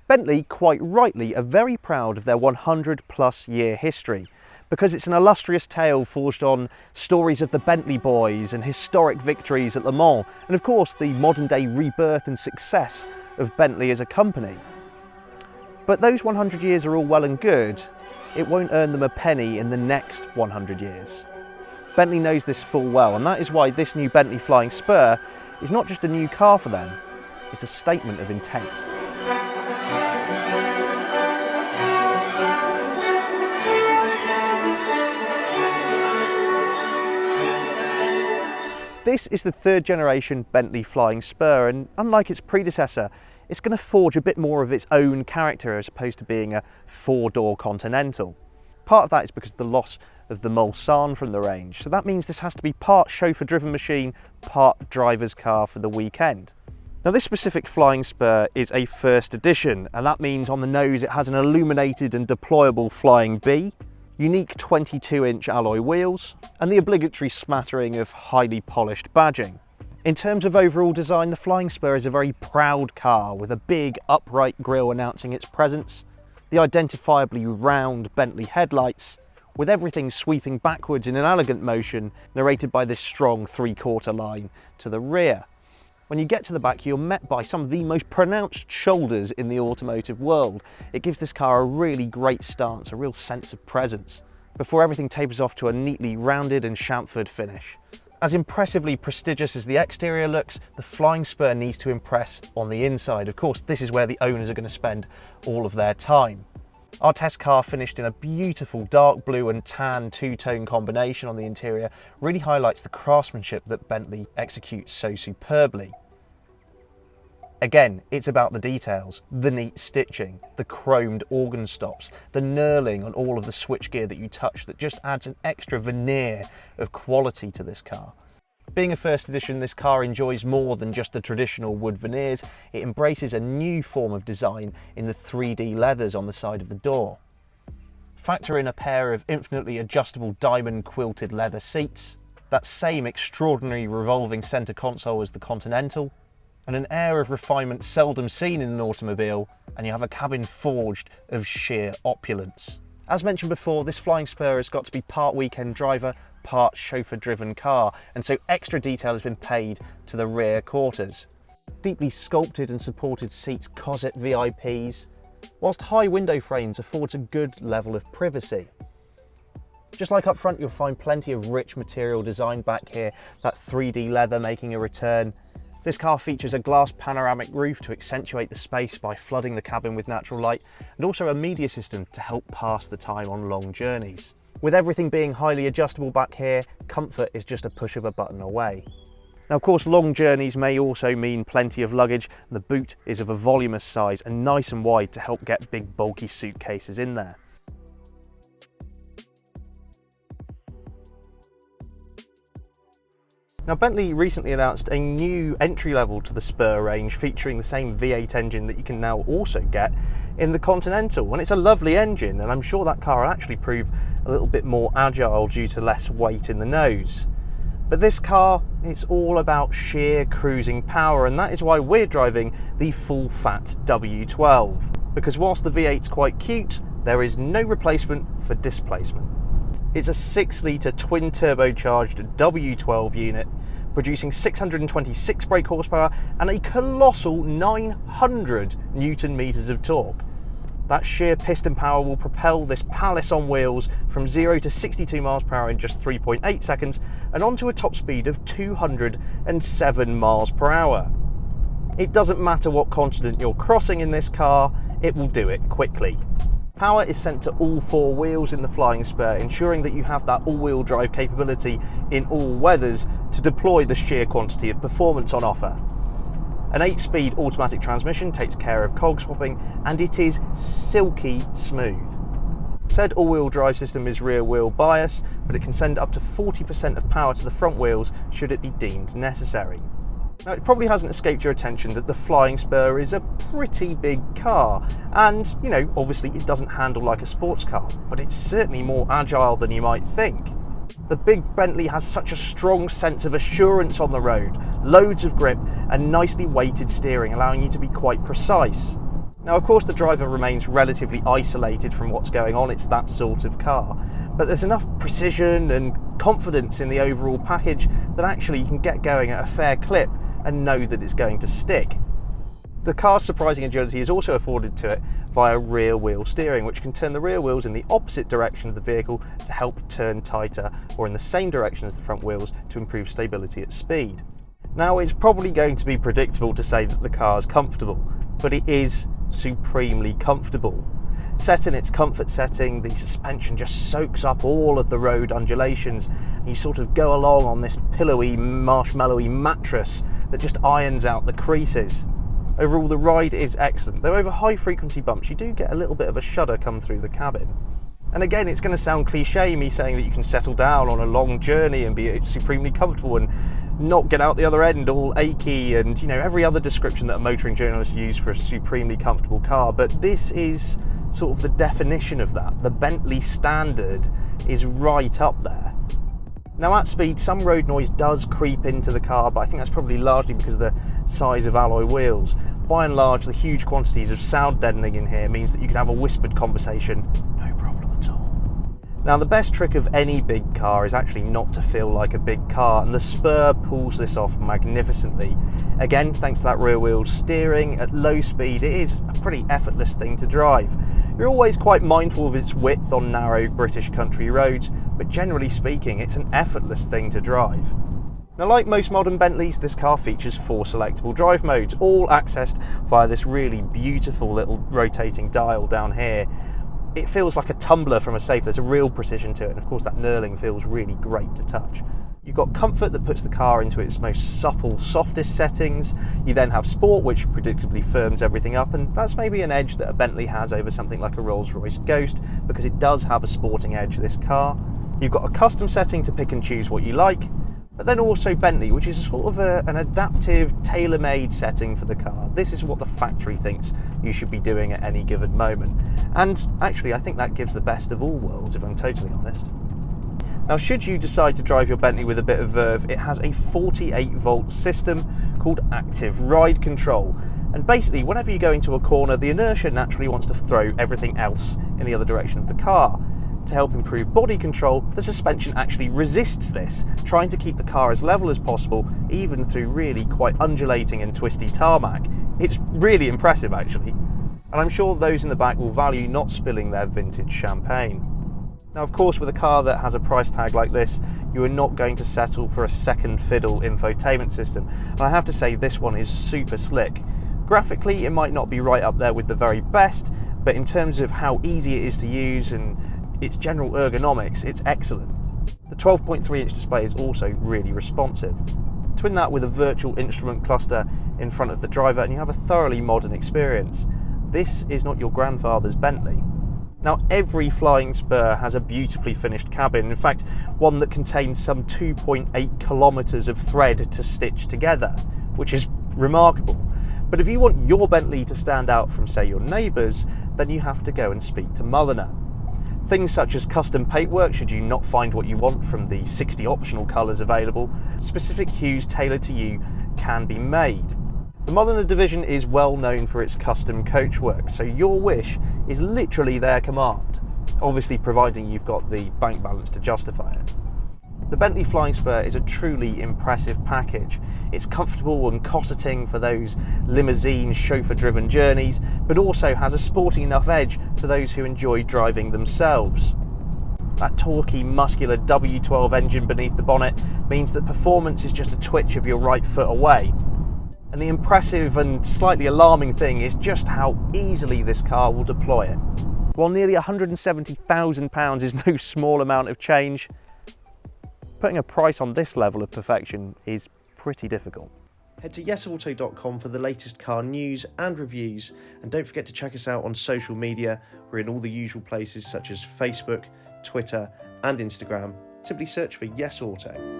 Bentley, quite rightly, are very proud of their 100+ year history, because it's an illustrious tale forged on stories of the Bentley boys and historic victories at Le Mans, and of course the modern day rebirth and success of Bentley as a company. But those 100 years are all well and good. It won't earn them a penny in the next 100 years. Bentley knows this full well, and that is why this new Bentley Flying Spur is not just a new car for them, it's a statement of intent. This is the third generation Bentley Flying Spur, and unlike its predecessor, it's going to forge a bit more of its own character as opposed to being a four-door Continental. Part of that is because of the loss of the Mulsanne from the range, so that means this has to be part chauffeur-driven machine, part driver's car for the weekend. Now this specific Flying Spur is a first edition, and that means on the nose it has an illuminated and deployable Flying B, unique 22-inch alloy wheels, and the obligatory smattering of highly polished badging. In terms of overall design, the Flying Spur is a very proud car with a big upright grille announcing its presence, the identifiably round Bentley headlights, with everything sweeping backwards in an elegant motion, narrated by this strong three-quarter line to the rear. When you get to the back, you're met by some of the most pronounced shoulders in the automotive world. It gives this car a really great stance, a real sense of presence, before everything tapers off to a neatly rounded and chamfered finish. As impressively prestigious as the exterior looks, the Flying Spur needs to impress on the inside. Of course, this is where the owners are going to spend all of their time. Our test car finished in a beautiful dark blue and tan two-tone combination on the interior really highlights the craftsmanship that Bentley executes so superbly. Again, it's about the details, the neat stitching, the chromed organ stops, the knurling on all of the switchgear that you touch that just adds an extra veneer of quality to this car. Being a first edition, this car enjoys more than just the traditional wood veneers. It embraces a new form of design in the 3D leathers on the side of the door. Factor in a pair of infinitely adjustable diamond quilted leather seats, that same extraordinary revolving centre console as the Continental, and an air of refinement seldom seen in an automobile, and you have a cabin forged of sheer opulence. As mentioned before, this Flying Spur has got to be part weekend driver, part chauffeur-driven car, and so extra detail has been paid to the rear quarters. Deeply sculpted and supported seats cosset VIPs, whilst high window frames affords a good level of privacy. Just like up front, you'll find plenty of rich material design back here, that 3D leather making a return. This car features a glass panoramic roof to accentuate the space by flooding the cabin with natural light, and also a media system to help pass the time on long journeys. With everything being highly adjustable back here, comfort is just a push of a button away. Now of course, long journeys may also mean plenty of luggage, and the boot is of a voluminous size and nice and wide to help get big bulky suitcases in there. Now Bentley recently announced a new entry level to the Spur range featuring the same V8 engine that you can now also get in the Continental, and it's a lovely engine, and I'm sure that car will actually prove a little bit more agile due to less weight in the nose. But this car, it's all about sheer cruising power, and that is why we're driving the full fat W12, because whilst the V8's quite cute, there is no replacement for displacement. It's a 6-litre twin-turbocharged W12 unit, producing 626 brake horsepower and a colossal 900 Newton-meters of torque. That sheer piston power will propel this palace on wheels from 0 to 62 miles per hour in just 3.8 seconds and onto a top speed of 207 miles per hour. It doesn't matter what continent you're crossing in this car, it will do it quickly. Power is sent to all four wheels in the Flying Spur, ensuring that you have that all-wheel drive capability in all weathers to deploy the sheer quantity of performance on offer. An 8-speed automatic transmission takes care of cog swapping, and it is silky smooth. Said all-wheel drive system is rear-wheel bias, but it can send up to 40% of power to the front wheels should it be deemed necessary. Now, it probably hasn't escaped your attention that the Flying Spur is a pretty big car, and, you know, obviously it doesn't handle like a sports car, but it's certainly more agile than you might think. The big Bentley has such a strong sense of assurance on the road, loads of grip, and nicely weighted steering, allowing you to be quite precise. Now, of course, the driver remains relatively isolated from what's going on. It's that sort of car. But there's enough precision and confidence in the overall package that actually you can get going at a fair clip and know that it's going to stick. The car's surprising agility is also afforded to it via rear wheel steering, which can turn the rear wheels in the opposite direction of the vehicle to help turn tighter, or in the same direction as the front wheels to improve stability at speed. Now, it's probably going to be predictable to say that the car is comfortable, but it is supremely comfortable. Set in its comfort setting, the suspension just soaks up all of the road undulations, and you sort of go along on this pillowy, marshmallowy mattress that just irons out the creases. Overall, the ride is excellent, though over high frequency bumps you do get a little bit of a shudder come through the cabin. And again, it's going to sound cliche, me saying that you can settle down on a long journey and be supremely comfortable and not get out the other end all achy and, you know, every other description that a motoring journalist use for a supremely comfortable car, but this is sort of the definition of that. The Bentley standard is right up there. Now, at speed, some road noise does creep into the car, but I think that's probably largely because of the size of alloy wheels. By and large, the huge quantities of sound deadening in here means that you can have a whispered conversation, no problem at all. Now, the best trick of any big car is actually not to feel like a big car, and the Spur pulls this off magnificently. Again, thanks to that rear wheel steering, at low speed it is a pretty effortless thing to drive. You're always quite mindful of its width on narrow British country roads, but generally speaking, it's an effortless thing to drive. Now, like most modern Bentleys, this car features 4 selectable drive modes, all accessed via this really beautiful little rotating dial down here. It feels like a tumbler from a safe. There's a real precision to it, and of course that knurling feels really great to touch. You've got comfort that puts the car into its most supple, softest settings. You then have sport, which predictably firms everything up, and that's maybe an edge that a Bentley has over something like a Rolls-Royce Ghost, because it does have a sporting edge, this car. You've got a custom setting to pick and choose what you like, but then also Bentley, which is sort of an adaptive, tailor-made setting for the car. This is what the factory thinks you should be doing at any given moment. And actually, I think that gives the best of all worlds, if I'm totally honest. Now, should you decide to drive your Bentley with a bit of verve, it has a 48-volt system called Active Ride Control. And basically, whenever you go into a corner, the inertia naturally wants to throw everything else in the other direction of the car. To help improve body control, the suspension actually resists this, trying to keep the car as level as possible, even through really quite undulating and twisty tarmac. It's really impressive, actually. And I'm sure those in the back will value not spilling their vintage champagne. Now, of course, with a car that has a price tag like this, you are not going to settle for a second fiddle infotainment system. And I have to say, this one is super slick. Graphically, it might not be right up there with the very best, but in terms of how easy it is to use and its general ergonomics, it's excellent. The 12.3-inch display is also really responsive. Twin that with a virtual instrument cluster in front of the driver and you have a thoroughly modern experience. This is not your grandfather's Bentley. Now, every Flying Spur has a beautifully finished cabin, in fact one that contains some 2.8 kilometres of thread to stitch together, which is remarkable. But if you want your Bentley to stand out from, say, your neighbours, then you have to go and speak to Mulliner. Things such as custom paintwork, should you not find what you want from the 60 optional colours available, specific hues tailored to you can be made. The Mulliner division is well known for its custom coachwork, so your wish is literally their command, obviously providing you've got the bank balance to justify it. The Bentley Flying Spur is a truly impressive package. It's comfortable and cosseting for those limousine, chauffeur-driven journeys, but also has a sporting enough edge for those who enjoy driving themselves. That torquey, muscular W12 engine beneath the bonnet means that performance is just a twitch of your right foot away. And the impressive and slightly alarming thing is just how easily this car will deploy it. While nearly £170,000 is no small amount of change, putting a price on this level of perfection is pretty difficult. Head to YesAuto.com for the latest car news and reviews, and don't forget to check us out on social media. We're in all the usual places such as Facebook, Twitter and Instagram. Simply search for YesAuto.